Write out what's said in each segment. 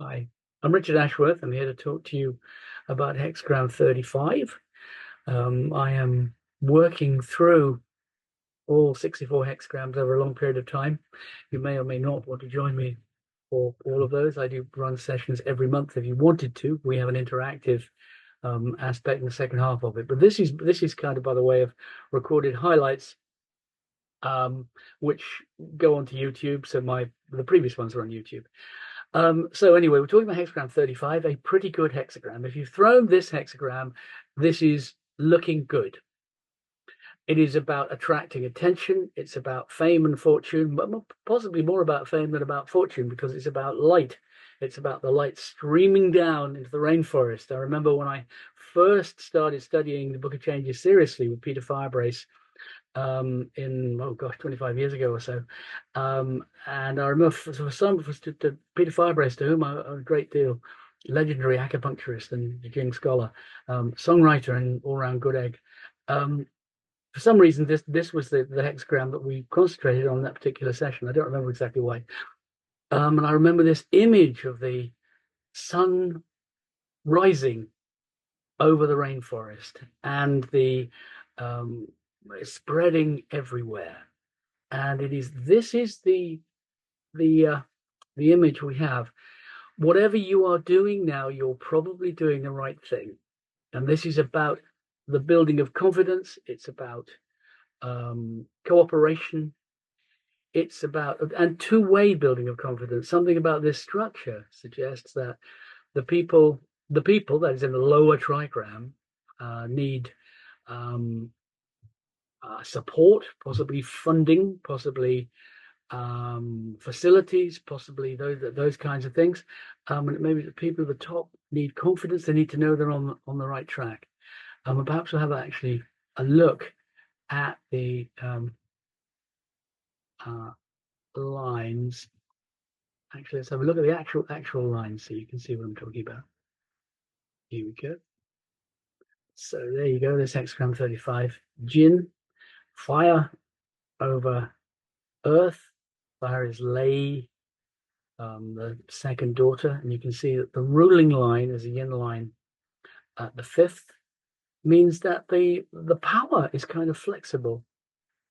Hi, I'm Richard Ashworth. I'm here to talk to you about Hexagram 35. I am working through all 64 hexagrams over a long period of time. You may or may not want to join me for all of those. I do run sessions every month if you wanted to. We have an interactive aspect in the second half of it. But this is kind of by the way of recorded highlights, um, which go onto YouTube. So the previous ones are on YouTube. So anyway, we're talking about hexagram 35, a pretty good hexagram. If you've thrown this hexagram, this is looking good. It is about attracting attention. It's about fame and fortune, but possibly more about fame than about fortune because it's about light. It's about the light streaming down into the rainforest. I remember when I first started studying the Book of Changes seriously with Peter Firebrace, in, oh gosh, 25 years ago or so. And I remember to Peter Firebrace, to whom I owe a great deal, legendary acupuncturist and Jing scholar, songwriter and all-round good egg. For some reason, this was the hexagram that we concentrated on that particular session. I don't remember exactly why. And I remember this image of the sun rising over the rainforest and the spreading everywhere. And this is the image we have. Whatever you are doing now, you're probably doing the right thing. And this is about the building of confidence. It's about cooperation. It's about and two-way building of confidence. Something about this structure suggests that the people, that is in the lower trigram, need support, possibly funding, possibly facilities, possibly those kinds of things. And maybe the people at the top need confidence. They need to know they're on the right track. And perhaps we'll have actually a look at the lines. Actually, let's have a look at the actual lines so you can see what I'm talking about. Here we go. So there you go. This hexagram 35. Jin, fire over earth. Fire is Lei, the second daughter, and you can see that the ruling line is a yin line at the fifth, means that the power is kind of flexible,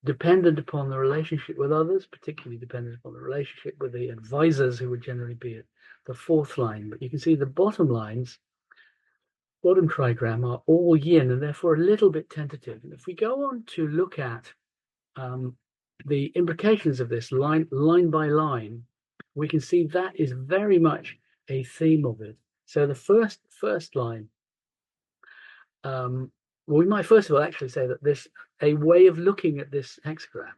dependent upon the relationship with others, particularly dependent upon the relationship with the advisors who would generally be at the fourth line. But you can see the bottom lines, bottom trigram, are all yin and therefore a little bit tentative. And if we go on to look at the implications of this line by line, we can see that is very much a theme of it. So the first line, well, we might first of all actually say that a way of looking at this hexagram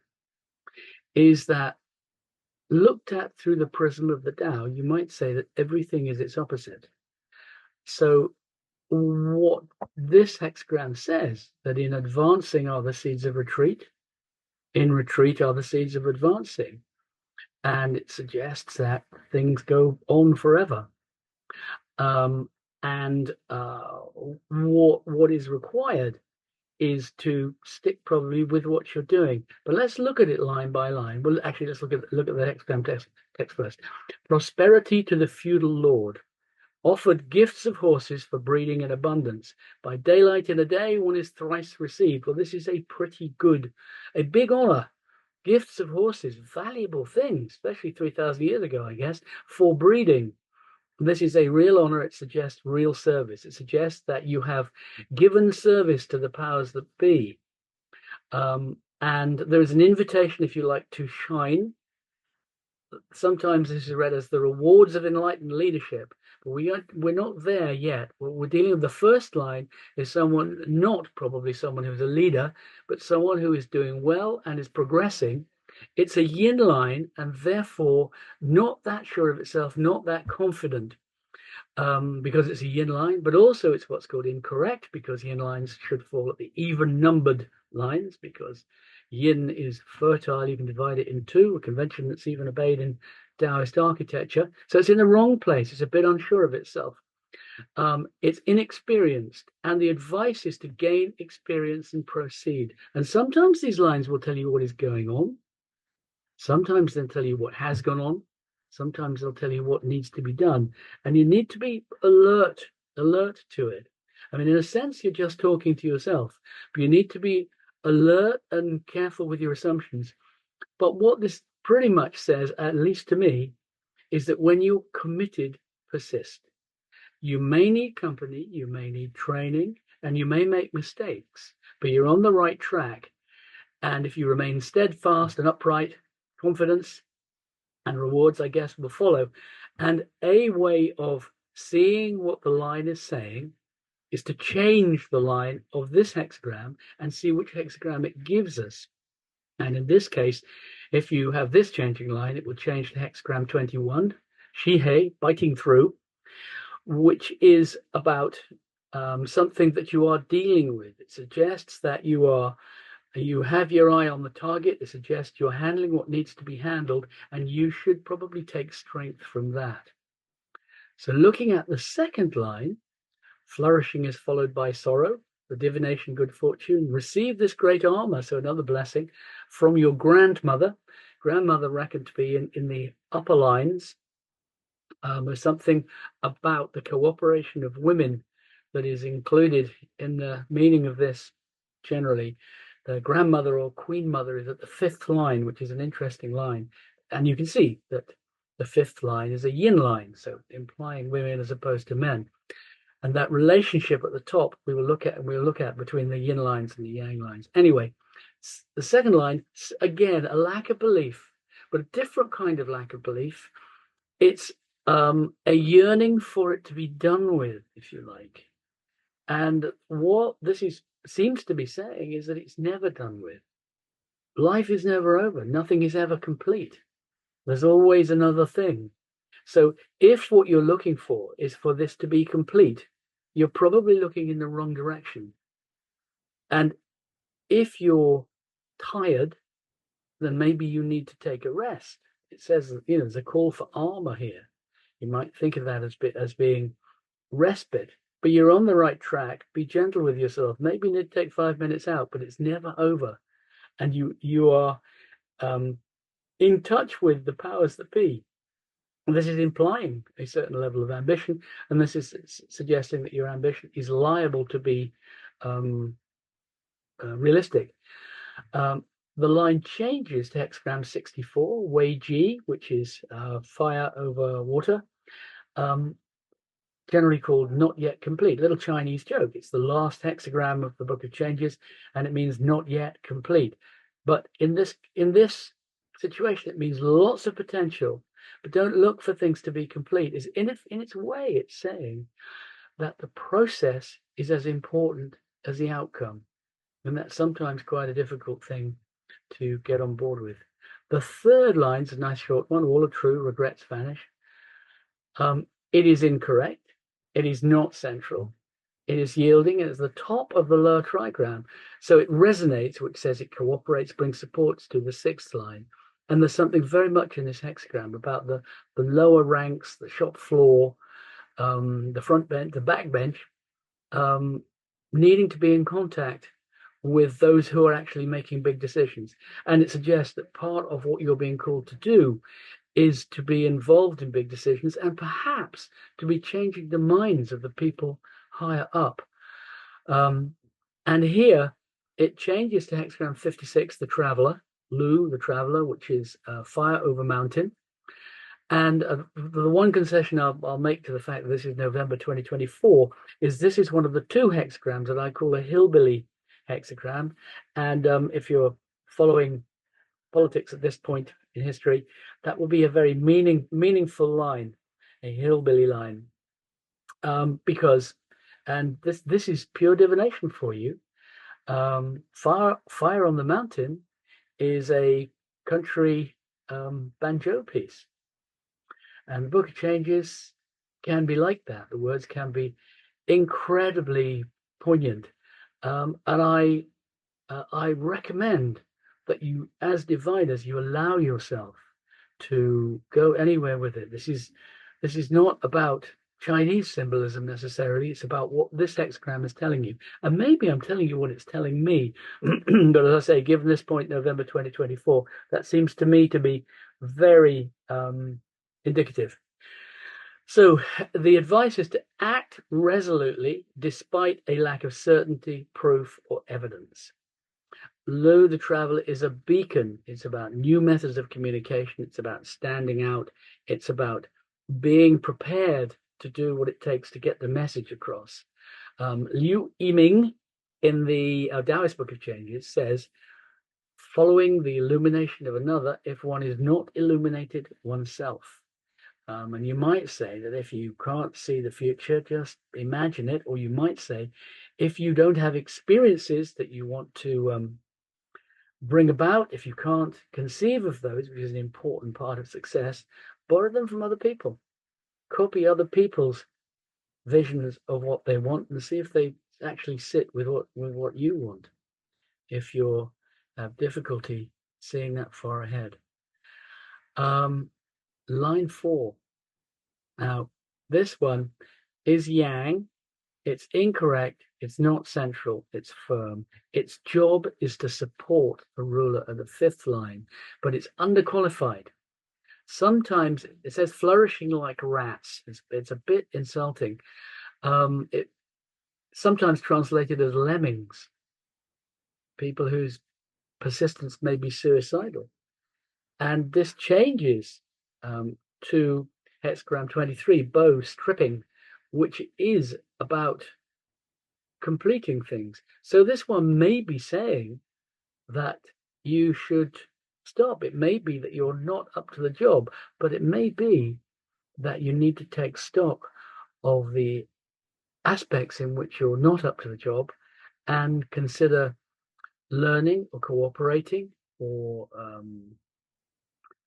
is that looked at through the prism of the Tao, you might say that everything is its opposite. So what this hexagram says, that in advancing are the seeds of retreat, in retreat are the seeds of advancing. And it suggests that things go on forever. And what is required is to stick probably with what you're doing. But let's look at it line by line. Well, actually, let's look at the hexagram text first. Prosperity to the feudal lord, offered gifts of horses for breeding and abundance. By daylight in a day, one is thrice received. Well, this is a pretty good, a big honor. Gifts of horses, valuable things, especially 3,000 years ago, I guess, for breeding. This is a real honor. It suggests real service. It suggests that you have given service to the powers that be. And there is an invitation, if you like, to shine. Sometimes this is read as the rewards of enlightened leadership, but we're not there yet. What we're dealing with, the first line is someone, not probably someone who's a leader, but someone who is doing well and is progressing. It's a yin line and therefore not that sure of itself, not that confident, because it's a yin line, but also it's what's called incorrect, because yin lines should fall at the even numbered lines, because yin is fertile. You can divide it in two, a convention that's even obeyed in Taoist architecture. So it's in the wrong place. It's a bit unsure of itself. It's inexperienced, and the advice is to gain experience and proceed. And sometimes these lines will tell you what is going on. Sometimes they'll tell you what has gone on. Sometimes they'll tell you what needs to be done, and you need to be alert to it. I mean, in a sense, you're just talking to yourself, but you need to be alert and careful with your assumptions. But what this pretty much says, at least to me, is that when you're committed, persist. You may need company, you may need training, and you may make mistakes, but you're on the right track. And if you remain steadfast and upright, confidence and rewards, I guess, will follow. And a way of seeing what the line is saying is to change the line of this hexagram and see which hexagram it gives us. And in this case, if you have this changing line, it will change to hexagram 21, Shihei, biting through, which is about something that you are dealing with. It suggests that you have your eye on the target. It suggests you're handling what needs to be handled, and you should probably take strength from that. So looking at the second line, flourishing is followed by sorrow, the divination, good fortune. Receive this great armor, so another blessing, from your grandmother. Grandmother reckoned to be in the upper lines. There's something about the cooperation of women that is included in the meaning of this generally. The grandmother or queen mother is at the fifth line, which is an interesting line. And you can see that the fifth line is a yin line, so implying women as opposed to men. And that relationship at the top we will look at between the yin lines and the yang lines. Anyway, the second line, again, a lack of belief, but a different kind of lack of belief. It's a yearning for it to be done with, if you like. And what this seems to be saying is that it's never done with. Life is never over. Nothing is ever complete. There's always another thing. So if what you're looking for is for this to be complete, you're probably looking in the wrong direction. And if you're tired, then maybe you need to take a rest. It says, there's a call for armor here. You might think of that as being respite, but you're on the right track. Be gentle with yourself. Maybe you need to take 5 minutes out, but it's never over. And you are in touch with the powers that be. And this is implying a certain level of ambition, and this is suggesting that your ambition is liable to be realistic. The line changes to hexagram 64, Wei Ji, which is fire over water, generally called not yet complete. A little Chinese joke. It's the last hexagram of the Book of Changes, and it means not yet complete. But in this situation, it means lots of potential. But don't look for things to be complete. In its way, it's saying that the process is as important as the outcome. And that's sometimes quite a difficult thing to get on board with. The third line is a nice short one. All are true, regrets vanish. It is incorrect. It is not central. It is yielding. It is the top of the lower trigram. So it resonates, which says it cooperates, brings supports to the sixth line. And there's something very much in this hexagram about the lower ranks, the shop floor, the front bench, the back bench, needing to be in contact with those who are actually making big decisions. And it suggests that part of what you're being called to do is to be involved in big decisions and perhaps to be changing the minds of the people higher up. And here it changes to hexagram 56, the traveler, Lu, the traveler, which is fire over mountain. And the one concession I'll make to the fact that this is November 2024 is this is one of the two hexagrams that I call a hillbilly hexagram. And if you're following politics at this point in history, that will be a very meaningful line, a hillbilly line, because, and this is pure divination for you. Fire on the Mountain is a country banjo piece, and the Book of Changes can be like that. The words can be incredibly poignant, and I recommend that you, as diviners, you allow yourself to go anywhere with it. This is not about Chinese symbolism necessarily. It's about what this hexagram is telling you. And maybe I'm telling you what it's telling me. But as I say, given this point, November 2024, that seems to me to be very indicative. So the advice is to act resolutely despite a lack of certainty, proof, or evidence. Lo, the traveler is a beacon. It's about new methods of communication. It's about standing out. It's about being prepared to do what it takes to get the message across. Liu Yiming in the Taoist Book of Changes says, following the illumination of another if one is not illuminated oneself. And you might say that if you can't see the future, just imagine it. Or you might say, if you don't have experiences that you want to bring about, if you can't conceive of those, which is an important part of success, borrow them from other people. Copy other people's visions of what they want and see if they actually sit with what you want. If you have difficulty seeing that far ahead. Line 4. Now, this one is yang. It's incorrect. It's not central. It's firm. Its job is to support a ruler at the 5th line, but it's underqualified. Sometimes it says flourishing like rats. It's a bit insulting. It sometimes translated as lemmings, people whose persistence may be suicidal. And this changes to hexagram 23, bow stripping, which is about completing things. So this one may be saying that you should stop. It may be that you're not up to the job, but it may be that you need to take stock of the aspects in which you're not up to the job and consider learning or cooperating or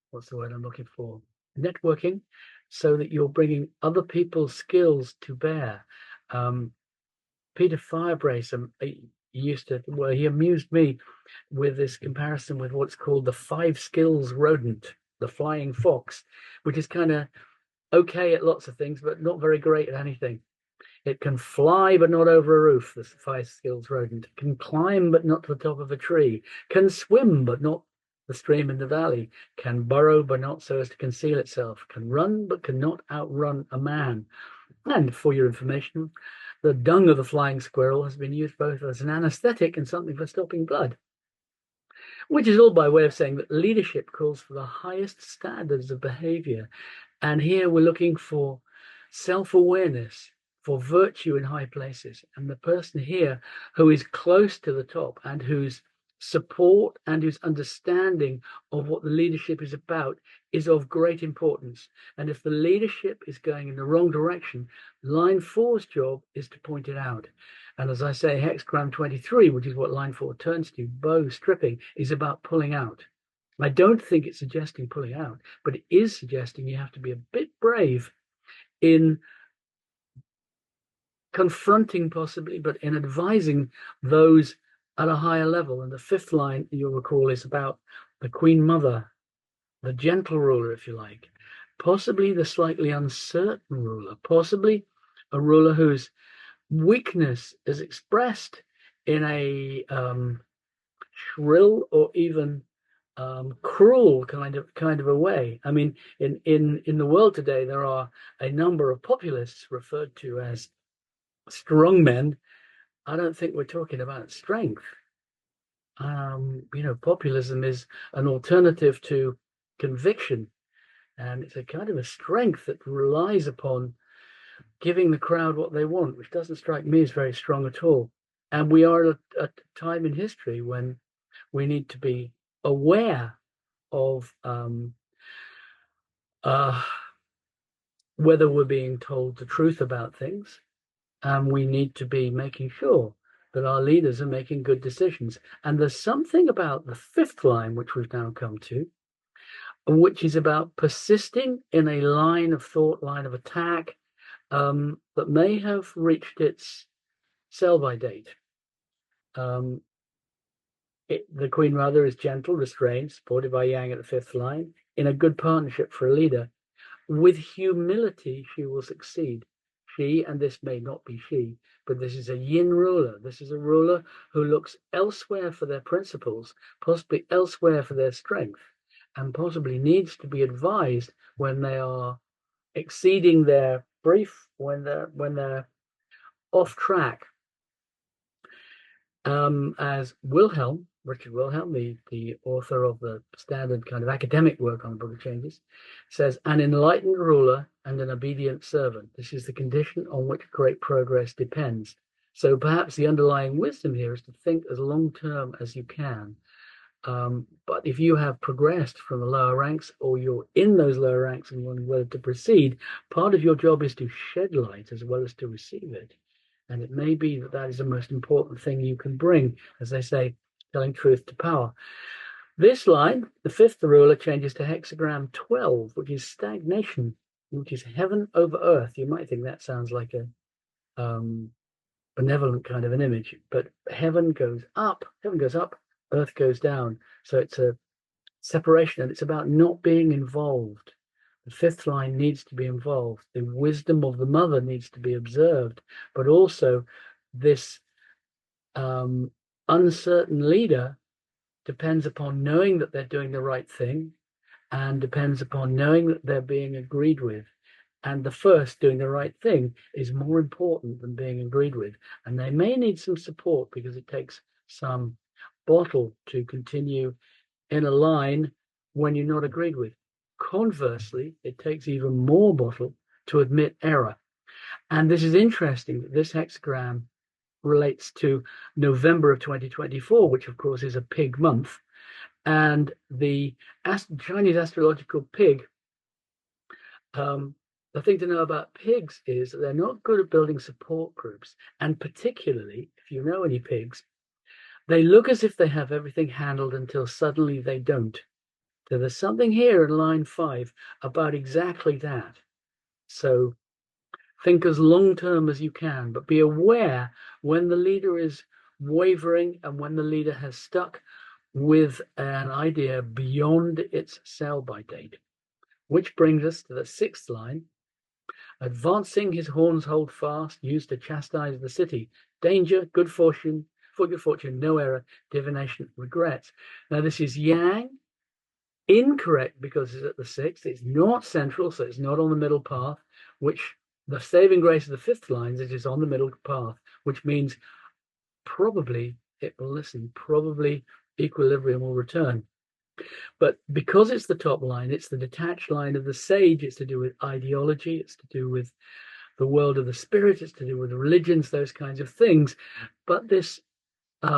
what's the word I'm looking for? Networking, so that you're bringing other people's skills to bear. Peter Firebrace he amused me with this comparison with what's called the 5 skills rodent, the flying fox, which is kind of okay at lots of things, but not very great at anything. It can fly, but not over a roof, the 5 skills rodent. It can climb, but not to the top of a tree. Can swim, but not the stream in the valley. Can burrow, but not so as to conceal itself. Can run, but cannot outrun a man. And for your information, the dung of the flying squirrel has been used both as an anesthetic and something for stopping blood, which is all by way of saying that leadership calls for the highest standards of behavior. And here we're looking for self-awareness, for virtue in high places. And the person here who is close to the top and whose support and whose understanding of what the leadership is about is of great importance. And if the leadership is going in the wrong direction, line 4's job is to point it out. And as I say, hexagram 23, which is what line 4 turns to, bow stripping, is about pulling out. I don't think it's suggesting pulling out, but it is suggesting you have to be a bit brave in confronting possibly, but in advising those at a higher level. And the 5th line, you'll recall, is about the Queen Mother, the gentle ruler, if you like, possibly the slightly uncertain ruler, possibly a ruler whose weakness is expressed in a shrill or even cruel kind of a way. I mean, in the world today, there are a number of populists referred to as strong men. I don't think we're talking about strength. Populism is an alternative to conviction, and it's a kind of a strength that relies upon giving the crowd what they want, which doesn't strike me as very strong at all. And we are at a time in history when we need to be aware of whether we're being told the truth about things, and we need to be making sure that our leaders are making good decisions. And there's something about the 5th line, which we've now come to, which is about persisting in a line of thought, line of attack, that may have reached its sell-by date. The Queen Mother is gentle, restrained, supported by Yang at the 5th line, in a good partnership for a leader. With humility, she will succeed. She, and this may not be she, but this is a yin ruler. This is a ruler who looks elsewhere for their principles, possibly elsewhere for their strength. and possibly needs to be advised when they are exceeding their brief, when they're off track. As Richard Wilhelm, the author of the standard kind of academic work on the Book of Changes, says, an enlightened ruler and an obedient servant. This is the condition on which great progress depends. So perhaps the underlying wisdom here is to think as long-term as you can. But if you have progressed from the lower ranks, or you're in those lower ranks and wondering whether to proceed, part of your job is to shed light as well as to receive it. And it may be that that is the most important thing you can bring, as they say, telling truth to power. This line, the fifth ruler, changes to hexagram 12, which is stagnation, which is heaven over earth. You might think that sounds like a benevolent kind of an image, but heaven goes up, earth goes down. So it's a separation, and it's about not being involved. The fifth line needs to be involved. The wisdom of the mother needs to be observed, but also this uncertain leader depends upon knowing that they're doing the right thing, and depends upon knowing that they're being agreed with. And the first, doing the right thing, is more important than being agreed with. And they may need some support because it takes some bottle to continue in a line when you're not agreed with. Conversely, it takes even more bottle to admit error. And this is interesting that this hexagram relates to November of 2024, which of course is a pig month. And the Chinese astrological pig, the thing to know about pigs is that they're not good at building support groups. And particularly, if you know any pigs, they look as if they have everything handled until suddenly they don't. So there's something here in line 5 about exactly that. So think as long-term as you can, but be aware when the leader is wavering and when the leader has stuck with an idea beyond its sell-by date. Which brings us to the sixth line. Advancing, his horns hold fast, used to chastise the city. Danger, good fortune, no error, divination, regrets. Now this is yang, incorrect because it's at the sixth. It's not central, so it's not on the middle path, which the saving grace of the fifth line is it is on the middle path, which means probably it will listen, probably equilibrium will return. But because it's the top line, it's the detached line of the sage, it's to do with ideology, it's to do with the world of the spirit, it's to do with religions, those kinds of things. But this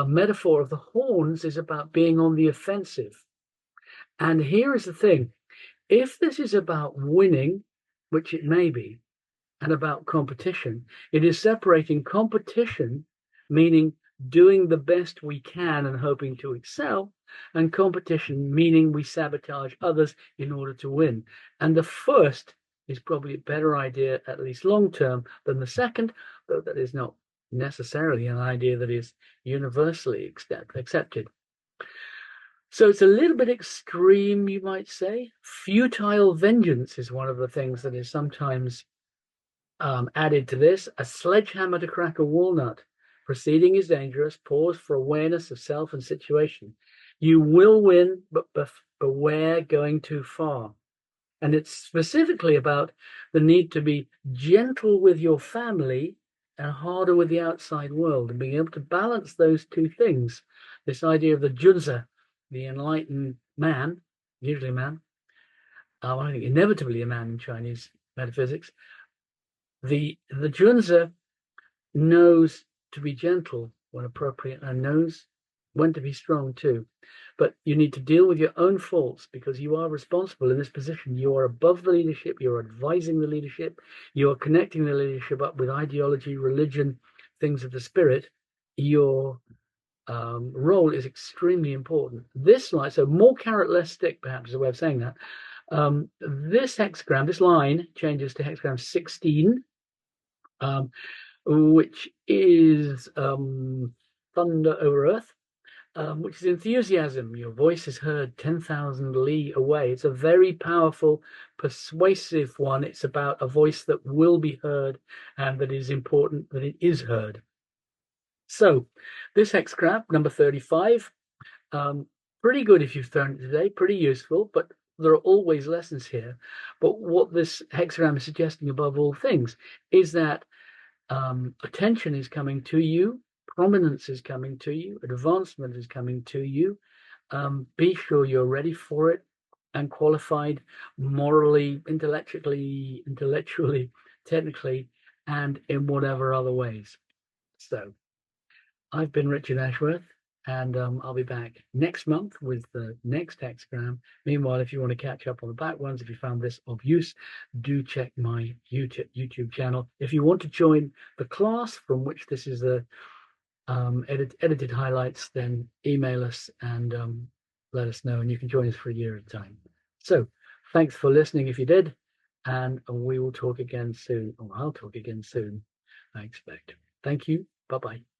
metaphor of the horns is about being on the offensive. And here is the thing. If this is about winning, which it may be, and about competition, it is separating competition, meaning doing the best we can and hoping to excel, and competition, meaning we sabotage others in order to win. And the first is probably a better idea, at least long term, than the second, though that is not necessarily an idea that is universally accepted. So it's a little bit extreme, you might say. Futile vengeance is one of the things that is sometimes added to this. A sledgehammer to crack a walnut. Proceeding is dangerous. Pause for awareness of self and situation. You will win, but beware going too far. And it's specifically about the need to be gentle with your family and harder with the outside world, and being able to balance those two things. This idea of the junzi, the enlightened man, usually a man, I think inevitably a man in Chinese metaphysics. The junzi knows to be gentle when appropriate and knows when to be strong too. But you need to deal with your own faults because you are responsible in this position. You are above the leadership. You're advising the leadership. You are connecting the leadership up with ideology, religion, things of the spirit. Your role is extremely important. This line, so more carrot, less stick, perhaps is a way of saying that. This hexagram, this line changes to hexagram 16, which is thunder over earth. Which is enthusiasm. Your voice is heard 10,000 li away. It's a very powerful, persuasive one. It's about a voice that will be heard and that is important that it is heard. So this hexagram, number 35, pretty good if you've thrown it today, pretty useful, but there are always lessons here. But what this hexagram is suggesting above all things is that attention is coming to you, prominence is coming to you, advancement is coming to you. Be sure you're ready for it and qualified morally, intellectually, technically, and in whatever other ways. So I've been Richard Ashworth, and I'll be back next month with the next hexagram. Meanwhile, if you want to catch up on the back ones, if you found this of use, do check my YouTube channel. If you want to join the class from which this is the edited highlights, then email us and let us know, and you can join us for a year at a time. So thanks for listening if you did, and we will talk again soon, or I'll talk again soon, I expect. Thank you. Bye-bye.